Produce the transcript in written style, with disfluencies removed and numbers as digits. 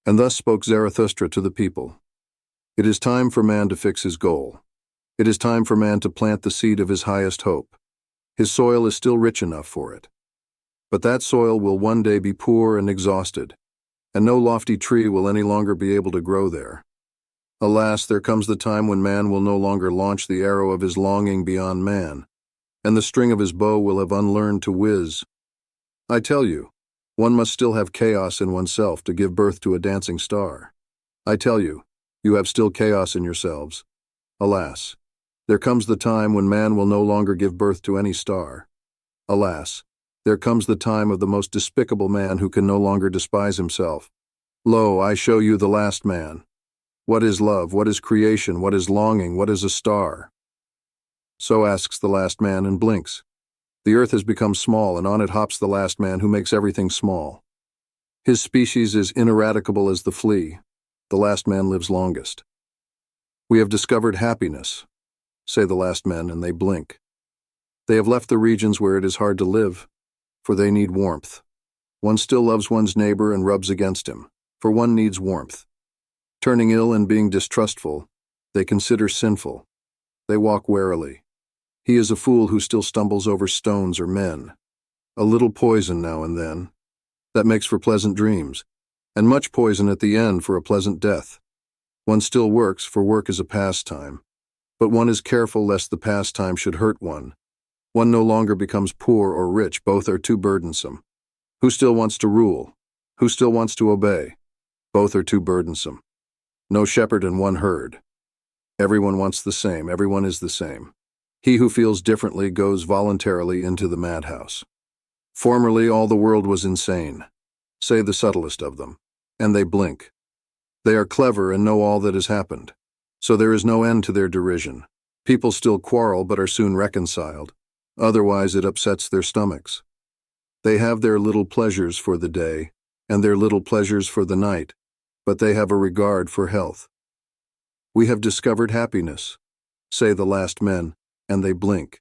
And thus spoke Zarathustra to the people. It is time for man to fix his goal. It is time for man to plant the seed of his highest hope. His soil is still rich enough for it. But that soil will one day be poor and exhausted, and no lofty tree will any longer be able to grow there. Alas, there comes the time when man will no longer launch the arrow of his longing beyond man, and the string of his bow will have unlearned to whiz. I tell you, one must still have chaos in oneself to give birth to a dancing star. I tell you, you have still chaos in yourselves. Alas, there comes the time when man will no longer give birth to any star. Alas, there comes the time of the most despicable man who can no longer despise himself. Lo, I show you the last man. What is love? What is creation? What is longing? What is a star? So asks the last man and blinks. The earth has become small, and on it hops the last man who makes everything small. His species is ineradicable as the flea. The last man lives longest. We have discovered happiness, say the last men, and they blink. They have left the regions where it is hard to live, for they need warmth. One still loves one's neighbor and rubs against him, for one needs warmth. Turning ill and being distrustful, they consider sinful. They walk warily. He is a fool who still stumbles over stones or men. A little poison now and then. That makes for pleasant dreams, and much poison at the end for a pleasant death. One still works, for work is a pastime, but one is careful lest the pastime should hurt one. One no longer becomes poor or rich, both are too burdensome. Who still wants to rule? Who still wants to obey? Both are too burdensome. No shepherd and one herd. Everyone wants the same, everyone is the same. He who feels differently goes voluntarily into the madhouse. Formerly all the world was insane, say the subtlest of them, and they blink. They are clever and know all that has happened, so there is no end to their derision. People still quarrel but are soon reconciled, otherwise it upsets their stomachs. They have their little pleasures for the day, and their little pleasures for the night, but they have a regard for health. We have discovered happiness, say the last men, and they blink.